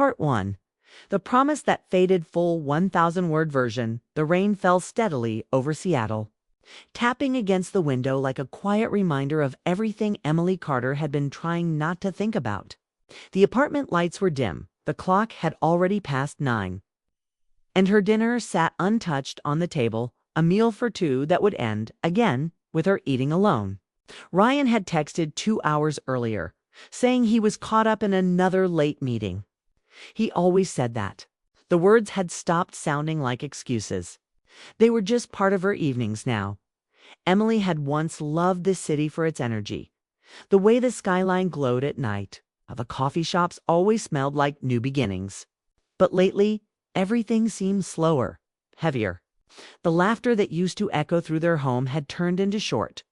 Part 1. The promise that faded full 1,000-word version. The rain fell steadily over Seattle, tapping against the window like a quiet reminder of everything Emily Carter had been trying not to think about. The apartment lights were dim. The clock had already passed 9. And her dinner sat untouched on the table, a meal for two that would end, again, with her eating alone. Ryan had texted 2 hours earlier, saying he was caught up in another late meeting. He always said that. The words had stopped sounding like excuses. They were just part of her evenings now. Emily had once loved this city for its energy. The way the skyline glowed at night, how the coffee shops always smelled like new beginnings. But lately, everything seemed slower, heavier. The laughter that used to echo through their home had turned into short,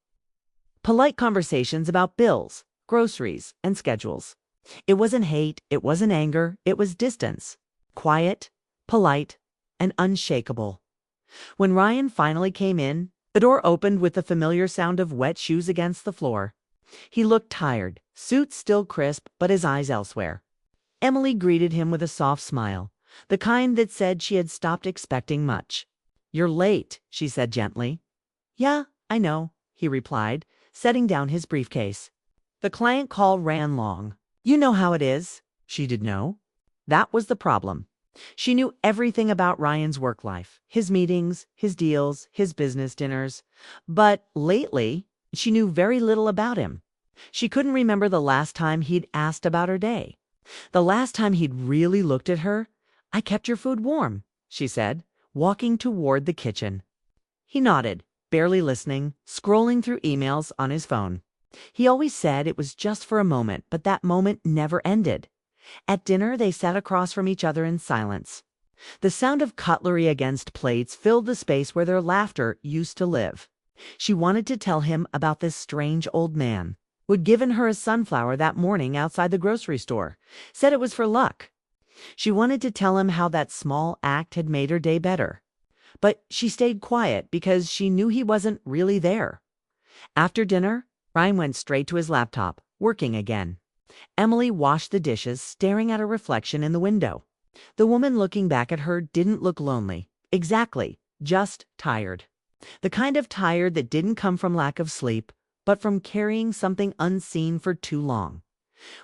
polite conversations about bills, groceries, and schedules. It wasn't hate, it wasn't anger, it was distance. Quiet, polite, and unshakable. When Ryan finally came in, the door opened with the familiar sound of wet shoes against the floor. He looked tired, suit still crisp, but his eyes elsewhere. Emily greeted him with a soft smile, the kind that said she had stopped expecting much. "You're late," she said gently. "Yeah, I know," he replied, setting down his briefcase. The client call ran long. You know how it is. She did know. That was the problem. She knew everything about Ryan's work life, his meetings, his deals, his business dinners. But lately, she knew very little about him. She couldn't remember the last time he'd asked about her day. The last time he'd really looked at her. "I kept your food warm," she said, walking toward the kitchen. He nodded, barely listening, scrolling through emails on his phone. He always said it was just for a moment, but that moment never ended. At dinner, they sat across from each other in silence. The sound of cutlery against plates filled the space where their laughter used to live. She wanted to tell him about this strange old man who'd given her a sunflower that morning outside the grocery store, said it was for luck. She wanted to tell him how that small act had made her day better. But she stayed quiet because she knew he wasn't really there. After dinner, Ryan went straight to his laptop, working again. Emily washed the dishes, staring at her reflection in the window. The woman looking back at her didn't look lonely. Exactly, just tired. The kind of tired that didn't come from lack of sleep, but from carrying something unseen for too long.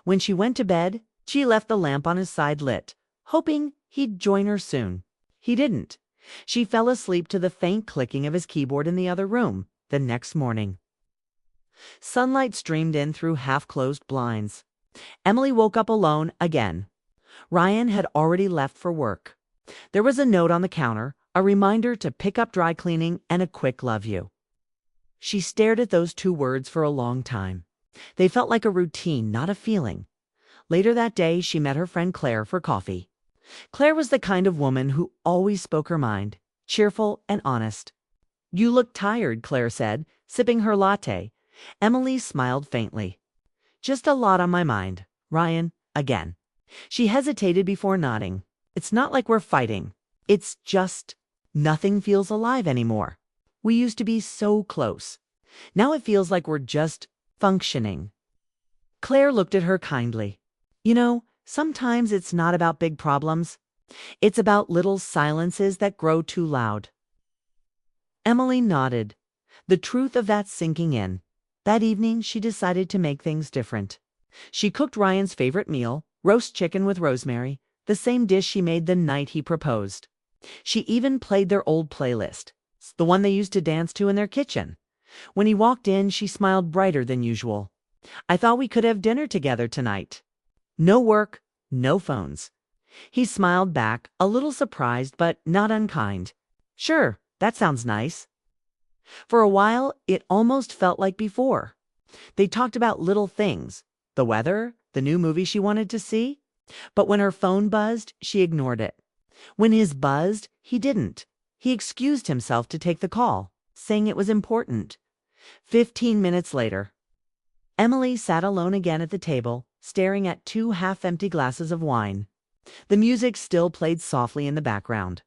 When she went to bed, she left the lamp on his side lit, hoping he'd join her soon. He didn't. She fell asleep to the faint clicking of his keyboard in the other room the next morning. Sunlight streamed in through half-closed blinds. Emily woke up alone again. Ryan had already left for work. There was a note on the counter, a reminder to pick up dry cleaning and a quick love you. She stared at those 2 words for a long time. They felt like a routine, not a feeling. Later that day, she met her friend Claire for coffee. Claire was the kind of woman who always spoke her mind, cheerful and honest. "You look tired," Claire said, sipping her latte. Emily smiled faintly. "Just a lot on my mind, Ryan, again." She hesitated before nodding. "It's not like we're fighting. It's just nothing feels alive anymore. We used to be so close. Now it feels like we're just functioning." Claire looked at her kindly. "You know, sometimes it's not about big problems. It's about little silences that grow too loud." Emily nodded, the truth of that sinking in. That evening, she decided to make things different. She cooked Ryan's favorite meal, roast chicken with rosemary, the same dish she made the night he proposed. She even played their old playlist, the one they used to dance to in their kitchen. When he walked in, she smiled brighter than usual. "I thought we could have dinner together tonight. No work, no phones." He smiled back, a little surprised but not unkind. "Sure, that sounds nice." For a while, it almost felt like before. They talked about little things, the weather, the new movie she wanted to see. But when her phone buzzed, she ignored it. When his buzzed, he didn't. He excused himself to take the call, saying it was important. 15 minutes later, Emily sat alone again at the table, staring at 2 half-empty glasses of wine. The music still played softly in the background,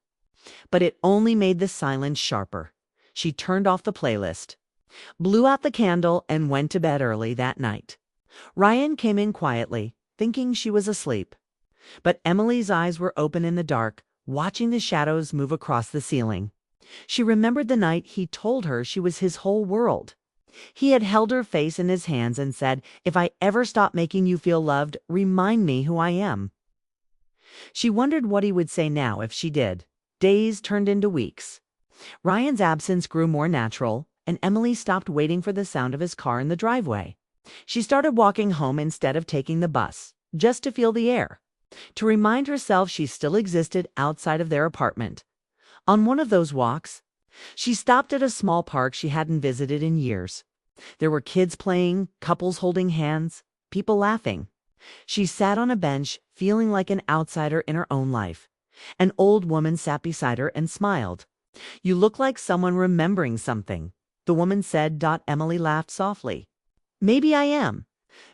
but it only made the silence sharper. She turned off the playlist, blew out the candle, and went to bed early that night. Ryan came in quietly, thinking she was asleep. But Emily's eyes were open in the dark, watching the shadows move across the ceiling. She remembered the night he told her she was his whole world. He had held her face in his hands and said, "If I ever stop making you feel loved, remind me who I am." She wondered what he would say now if she did. Days turned into weeks. Ryan's absence grew more natural, and Emily stopped waiting for the sound of his car in the driveway. She started walking home instead of taking the bus, just to feel the air, to remind herself she still existed outside of their apartment. On one of those walks, she stopped at a small park she hadn't visited in years. There were kids playing, couples holding hands, people laughing. She sat on a bench, feeling like an outsider in her own life. An old woman sat beside her and smiled. "You look like someone remembering something," the woman said. Emily laughed softly. "Maybe I am.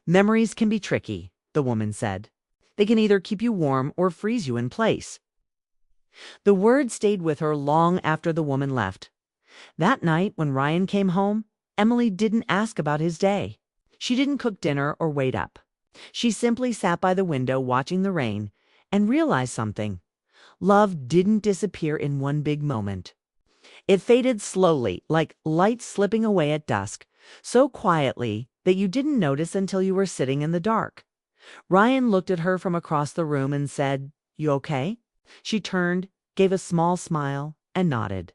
Memories can be tricky," the woman said. "They can either keep you warm or freeze you in place." The word stayed with her long after the woman left. That night, when Ryan came home, Emily didn't ask about his day. She didn't cook dinner or wait up. She simply sat by the window watching the rain and realized something. Love didn't disappear in one big moment. It faded slowly, like light slipping away at dusk, so quietly that you didn't notice until you were sitting in the dark. Ryan looked at her from across the room and said, "You okay?" She turned, gave a small smile, and nodded.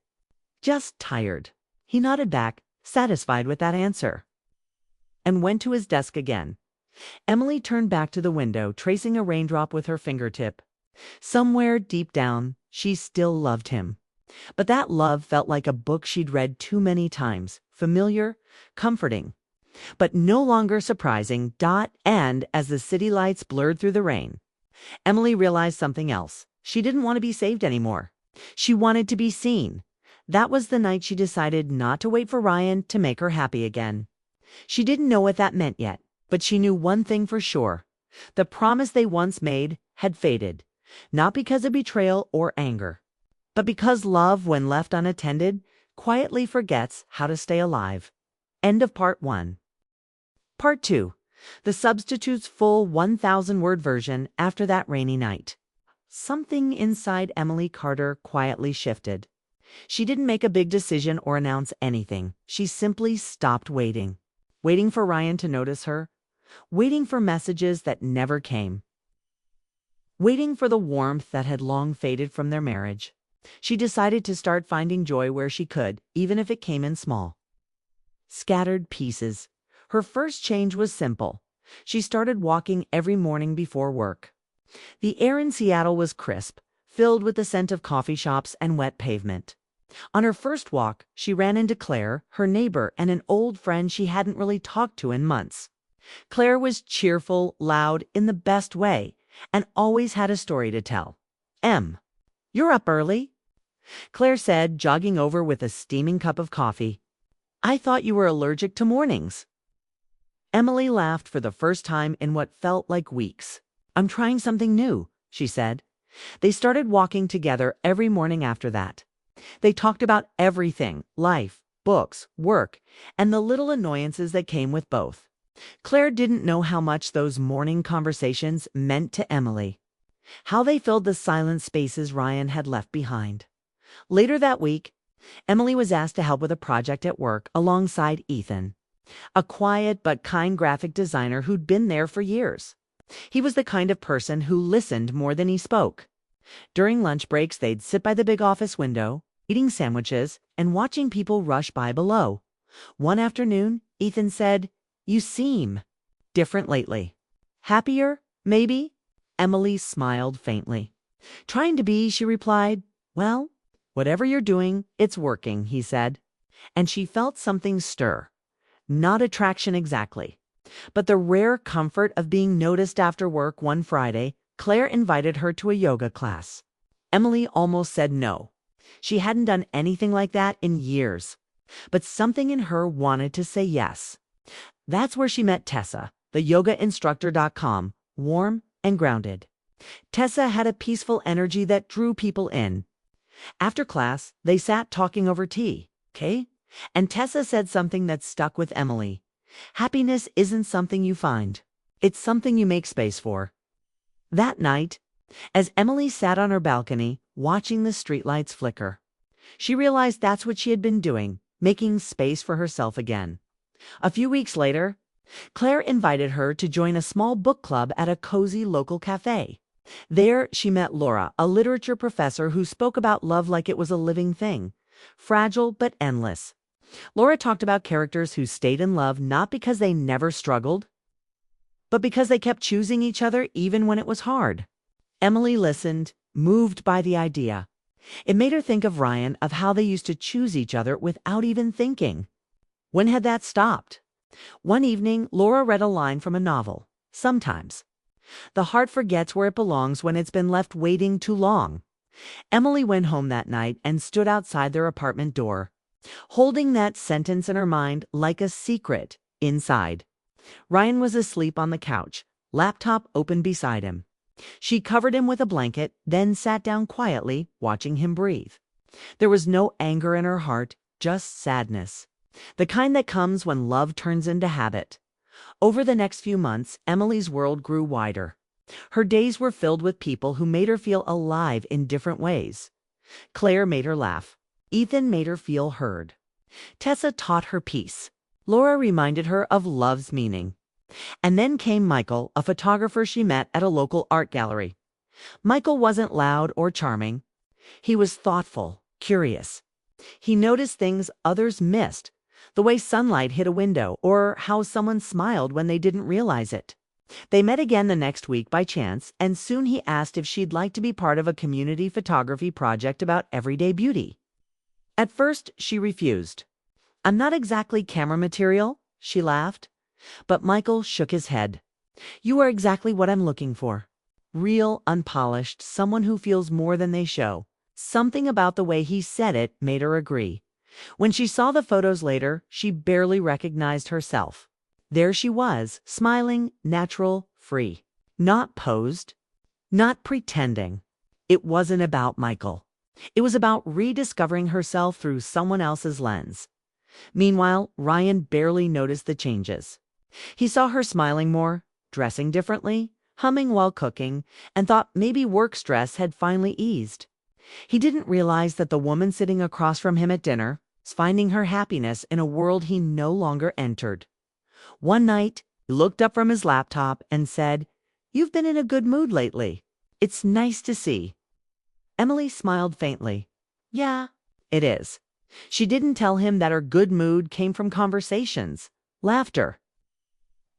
"Just tired." He nodded back, satisfied with that answer, and went to his desk again. Emily turned back to the window, tracing a raindrop with her fingertip. Somewhere deep down, she still loved him. But that love felt like a book she'd read too many times, familiar, comforting, but no longer surprising. And as the city lights blurred through the rain, Emily realized something else. She didn't want to be saved anymore. She wanted to be seen. That was the night she decided not to wait for Ryan to make her happy again. She didn't know what that meant yet, but she knew one thing for sure. The promise they once made had faded, not because of betrayal or anger, but because love, when left unattended, quietly forgets how to stay alive. End of part 1. Part 2. The Substitute's full 1,000-word version after that rainy night. Something inside Emily Carter quietly shifted. She didn't make a big decision or announce anything. She simply stopped waiting. Waiting for Ryan to notice her. Waiting for messages that never came. Waiting for the warmth that had long faded from their marriage. She decided to start finding joy where she could, even if it came in small, scattered pieces. Her first change was simple. She started walking every morning before work. The air in Seattle was crisp, filled with the scent of coffee shops and wet pavement. On her first walk, she ran into Claire, her neighbor, and an old friend she hadn't really talked to in months. Claire was cheerful, loud, in the best way, and always had a story to tell. "You're up early," Claire said, jogging over with a steaming cup of coffee. "I thought you were allergic to mornings." Emily laughed for the first time in what felt like weeks. "I'm trying something new," she said. They started walking together every morning after that. They talked about everything: life, books, work, and the little annoyances that came with both. Claire didn't know how much those morning conversations meant to Emily, how they filled the silent spaces Ryan had left behind. Later that week, Emily was asked to help with a project at work alongside Ethan, a quiet but kind graphic designer who'd been there for years. He was the kind of person who listened more than he spoke. During lunch breaks, they'd sit by the big office window, eating sandwiches and watching people rush by below. One afternoon, Ethan said, "You seem different lately." "Happier, maybe?" Emily smiled faintly. "Trying to be," she replied. "Well, whatever you're doing, it's working," he said. And she felt something stir. Not attraction exactly, but the rare comfort of being noticed after work. One Friday, Claire invited her to a yoga class. Emily almost said no. She hadn't done anything like that in years, but something in her wanted to say yes. That's where she met Tessa, the yogainstructor.com, warm and grounded. Tessa had a peaceful energy that drew people in. After class, they sat talking over tea, okay? And Tessa said something that stuck with Emily. Happiness isn't something you find. It's something you make space for. That night, as Emily sat on her balcony, watching the streetlights flicker, she realized that's what she had been doing, making space for herself again. A few weeks later, Claire invited her to join a small book club at a cozy local cafe. There, she met Laura, a literature professor who spoke about love like it was a living thing, fragile but endless. Laura talked about characters who stayed in love not because they never struggled, but because they kept choosing each other even when it was hard. Emily listened, moved by the idea. It made her think of Ryan, of how they used to choose each other without even thinking. When had that stopped? One evening, Laura read a line from a novel. Sometimes the heart forgets where it belongs when it's been left waiting too long. Emily went home that night and stood outside their apartment door, holding that sentence in her mind like a secret inside. Ryan was asleep on the couch, laptop open beside him. She covered him with a blanket, then sat down quietly, watching him breathe. There was no anger in her heart, just sadness. The kind that comes when love turns into habit. Over the next few months, Emily's world grew wider. Her days were filled with people who made her feel alive in different ways. Claire made her laugh. Ethan made her feel heard. Tessa taught her peace. Laura reminded her of love's meaning. And then came Michael, a photographer she met at a local art gallery. Michael wasn't loud or charming. He was thoughtful, curious. He noticed things others missed, the way sunlight hit a window or how someone smiled when they didn't realize it. They met again the next week by chance, and soon he asked if she'd like to be part of a community photography project about everyday beauty. At first, she refused. "I'm not exactly camera material," she laughed. But Michael shook his head. "You are exactly what I'm looking for. Real, unpolished, someone who feels more than they show." Something about the way he said it made her agree. When she saw the photos later, she barely recognized herself. There she was, smiling, natural, free. Not posed, not pretending. It wasn't about Michael. It was about rediscovering herself through someone else's lens. Meanwhile, Ryan barely noticed the changes. He saw her smiling more, dressing differently, humming while cooking, and thought maybe work stress had finally eased. He didn't realize that the woman sitting across from him at dinner was finding her happiness in a world he no longer entered. One night, he looked up from his laptop and said, "You've been in a good mood lately. It's nice to see." Emily smiled faintly. "Yeah, it is." She didn't tell him that her good mood came from conversations, laughter,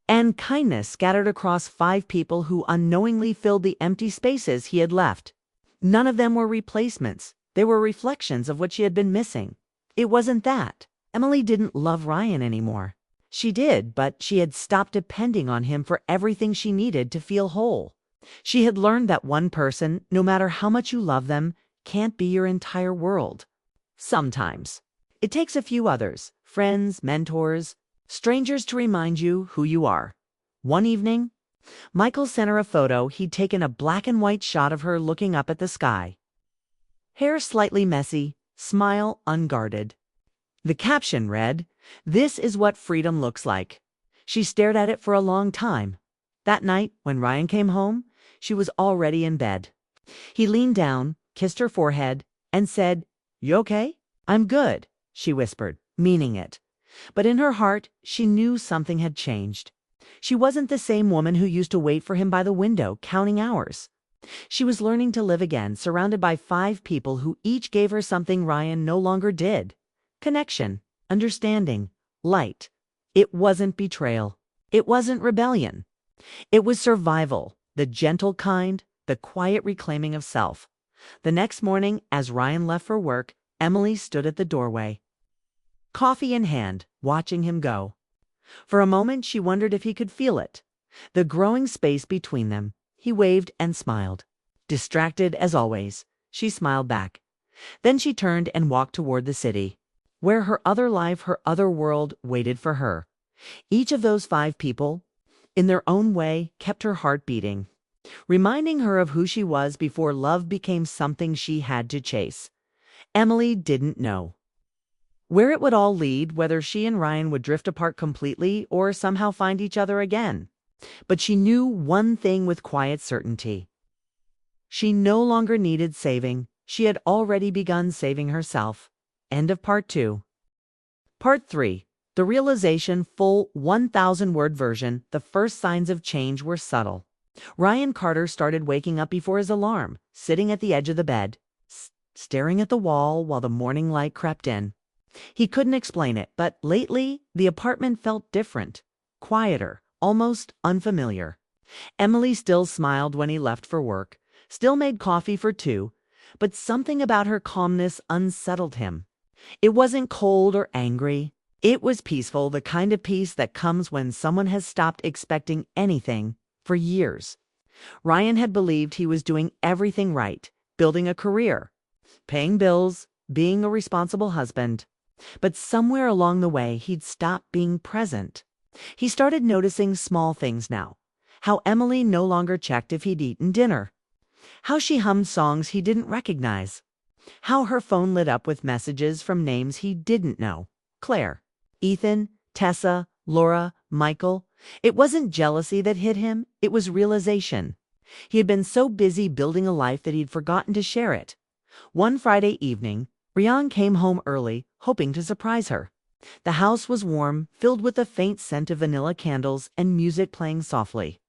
and kindness scattered across 5 people who unknowingly filled the empty spaces he had left. None of them were replacements. They were reflections of what she had been missing. It wasn't that. Emily didn't love Ryan anymore. She did, but she had stopped depending on him for everything she needed to feel whole. She had learned that one person, no matter how much you love them, can't be your entire world. Sometimes. It takes a few others, friends, mentors, strangers, to remind you who you are. One evening, Michael sent her a photo. He'd taken a black and white shot of her looking up at the sky. Hair slightly messy, smile unguarded. The caption read, "This is what freedom looks like." She stared at it for a long time. That night, when Ryan came home, she was already in bed. He leaned down, kissed her forehead, and said, "You okay?" "I'm good," she whispered, meaning it. But in her heart, she knew something had changed. She wasn't the same woman who used to wait for him by the window, counting hours. She was learning to live again, surrounded by 5 people who each gave her something Ryan no longer did. Connection, understanding, light. It wasn't betrayal. It wasn't rebellion. It was survival, the gentle kind, the quiet reclaiming of self. The next morning, as Ryan left for work, Emily stood at the doorway, coffee in hand, watching him go. For a moment, she wondered if he could feel it, the growing space between them. He waved and smiled. Distracted as always, she smiled back. Then she turned and walked toward the city, where her other life, her other world, waited for her. Each of those 5 people, in their own way, kept her heart beating, reminding her of who she was before love became something she had to chase. Emily didn't know where it would all lead, whether she and Ryan would drift apart completely or somehow find each other again. But she knew one thing with quiet certainty. She no longer needed saving. She had already begun saving herself. End of part 2. Part 3. The realization, full 1,000-word version. The first signs of change were subtle. Ryan Carter started waking up before his alarm, sitting at the edge of the bed, staring at the wall while the morning light crept in. He couldn't explain it, but lately the apartment felt different, quieter, almost unfamiliar. Emily still smiled when he left for work, still made coffee for 2, but something about her calmness unsettled him. It wasn't cold or angry. It was peaceful, the kind of peace that comes when someone has stopped expecting anything for years. Ryan had believed he was doing everything right, building a career, paying bills, being a responsible husband. But somewhere along the way, he'd stopped being present. He started noticing small things now. How Emily no longer checked if he'd eaten dinner. How she hummed songs he didn't recognize. How her phone lit up with messages from names he didn't know. Claire, Ethan, Tessa, Laura, Michael. It wasn't jealousy that hit him, it was realization. He had been so busy building a life that he'd forgotten to share it. One Friday evening, Ryan came home early, hoping to surprise her. The house was warm, filled with a faint scent of vanilla candles and music playing softly.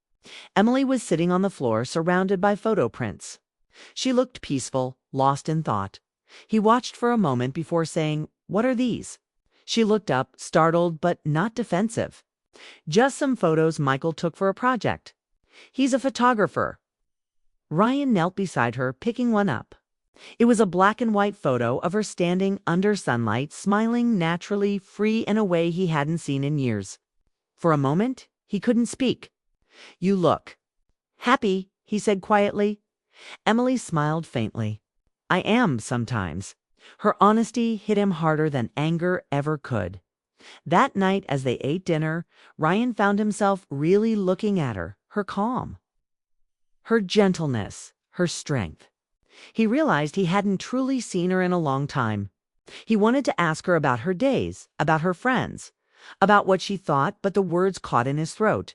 Emily was sitting on the floor, surrounded by photo prints. She looked peaceful, lost in thought. He watched for a moment before saying, "What are these?" She looked up, startled but not defensive. "Just some photos Michael took for a project. He's a photographer." Ryan knelt beside her, picking one up. It was a black and white photo of her standing under sunlight, smiling naturally, free in a way he hadn't seen in years. For a moment, he couldn't speak. "You look happy," he said quietly. Emily smiled faintly. "I am sometimes." Her honesty hit him harder than anger ever could. That night, as they ate dinner, Ryan found himself really looking at her, her calm, her gentleness, her strength. He realized he hadn't truly seen her in a long time. He wanted to ask her about her days, about her friends, about what she thought, but the words caught in his throat.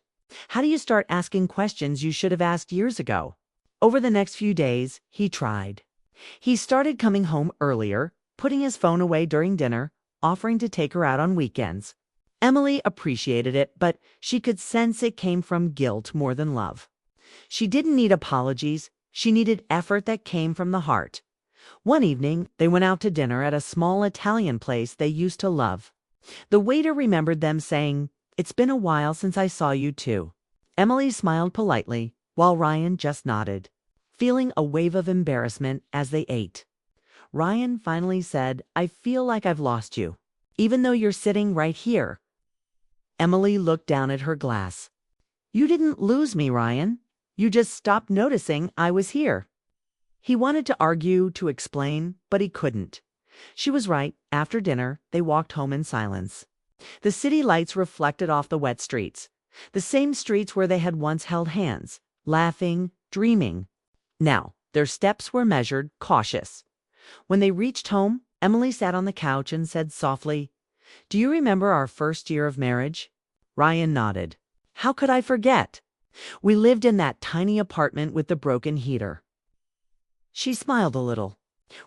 How do you start asking questions you should have asked years ago? Over the next few days, he tried. He started coming home earlier, putting his phone away during dinner, offering to take her out on weekends. Emily appreciated it, but she could sense it came from guilt more than love. She didn't need apologies. She needed effort that came from the heart. One evening, they went out to dinner at a small Italian place they used to love. The waiter remembered them saying, "It's been a while since I saw you too." Emily smiled politely, while Ryan just nodded, feeling a wave of embarrassment as they ate. Ryan finally said, "I feel like I've lost you, even though you're sitting right here." Emily looked down at her glass. "You didn't lose me, Ryan. You just stopped noticing I was here." He wanted to argue, to explain, but he couldn't. She was right. After dinner, they walked home in silence. The city lights reflected off the wet streets, the same streets where they had once held hands, laughing, dreaming. Now, their steps were measured, cautious. When they reached home, Emily sat on the couch and said softly, "Do you remember our first year of marriage?" Ryan nodded. "How could I forget? We lived in that tiny apartment with the broken heater." She smiled a little.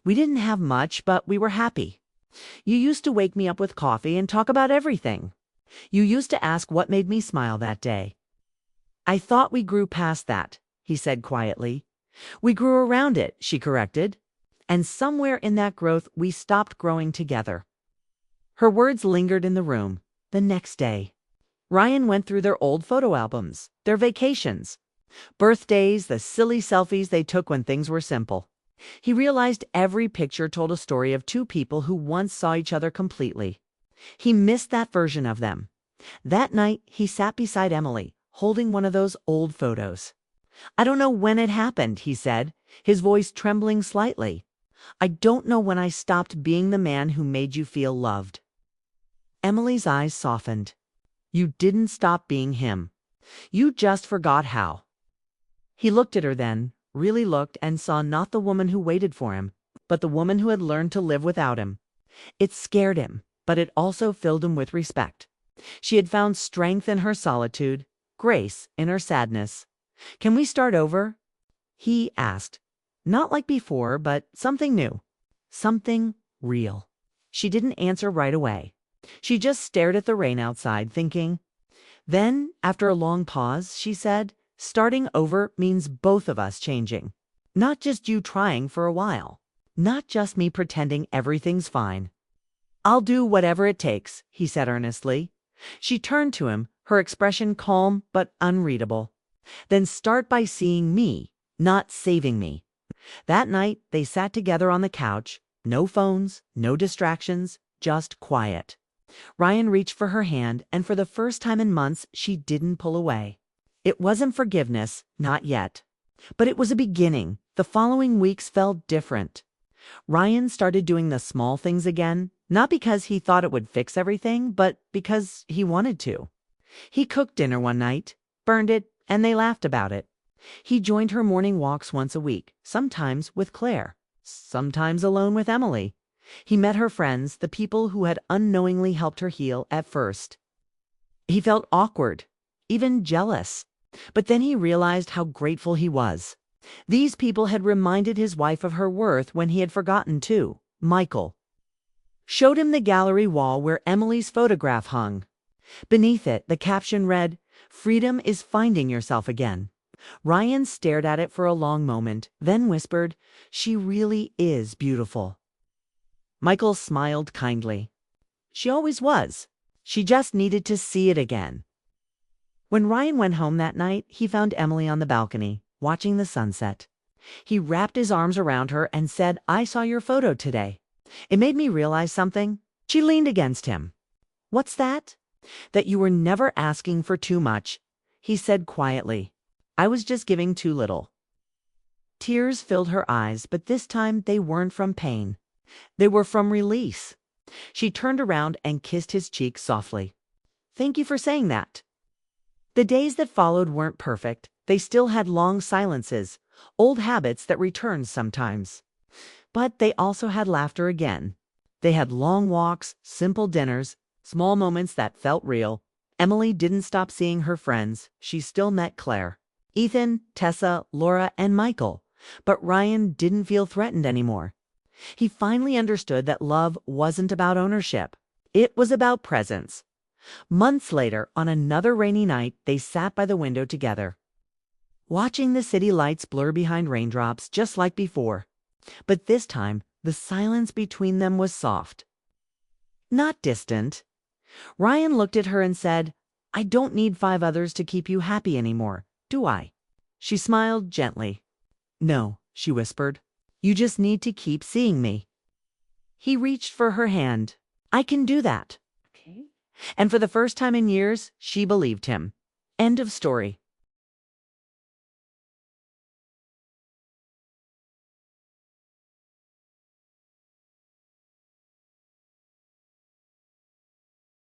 "We didn't have much, but we were happy. You used to wake me up with coffee and talk about everything. You used to ask what made me smile that day." "I thought we grew past that," he said quietly. "We grew around it," she corrected. "And somewhere in that growth, we stopped growing together." Her words lingered in the room. The next day, Ryan went through their old photo albums, their vacations, birthdays, the silly selfies they took when things were simple. He realized every picture told a story of two people who once saw each other completely. He missed that version of them. That night, he sat beside Emily, holding one of those old photos. "I don't know when it happened," he said, his voice trembling slightly. "I don't know when I stopped being the man who made you feel loved." Emily's eyes softened. "You didn't stop being him. You just forgot how." He looked at her then, really looked, and saw not the woman who waited for him, but the woman who had learned to live without him. It scared him, but it also filled him with respect. She had found strength in her solitude, grace in her sadness. "Can we start over?" he asked. Not like before, but something new. Something real. She didn't answer right away. She just stared at the rain outside, thinking. Then, after a long pause, she said, "Starting over means both of us changing. Not just you trying for a while. Not just me pretending everything's fine." "I'll do whatever it takes," he said earnestly. She turned to him, her expression calm but unreadable. "Then start by seeing me, not saving me." That night, they sat together on the couch. No phones, no distractions, just quiet. Ryan reached for her hand, and for the first time in months, she didn't pull away. It wasn't forgiveness, not yet. But it was a beginning. The following weeks felt different. Ryan started doing the small things again, not because he thought it would fix everything, but because he wanted to. He cooked dinner one night, burned it, and they laughed about it. He joined her morning walks once a week, sometimes with Claire, sometimes alone with Emily. He met her friends, the people who had unknowingly helped her heal at first. He felt awkward, even jealous. But then he realized how grateful he was. These people had reminded his wife of her worth when he had forgotten too. Michael showed him the gallery wall where Emily's photograph hung. Beneath it, the caption read, "Freedom is finding yourself again." Ryan stared at it for a long moment, then whispered, "She really is beautiful." Michael smiled kindly. She always was. She just needed to see it again. When Ryan went home that night, he found Emily on the balcony, watching the sunset. He wrapped his arms around her and said, "I saw your photo today. It made me realize something." She leaned against him. "What's that?" "That you were never asking for too much," he said quietly. "I was just giving too little." Tears filled her eyes, but this time they weren't from pain. They were from release. She turned around and kissed his cheek softly. "Thank you for saying that." The days that followed weren't perfect. They still had long silences, old habits that returned sometimes. But they also had laughter again. They had long walks, simple dinners, small moments that felt real. Emily didn't stop seeing her friends. She still met Claire, Ethan, Tessa, Laura, and Michael. But Ryan didn't feel threatened anymore. He finally understood that love wasn't about ownership. It was about presence. Months later, on another rainy night, they sat by the window together, watching the city lights blur behind raindrops just like before. But this time, the silence between them was soft, not distant. Ryan looked at her and said, "I don't need 5 others to keep you happy anymore, do I?" She smiled gently. "No," she whispered. "You just need to keep seeing me." He reached for her hand. "I can do that." Okay. And for the first time in years, she believed him. End of story.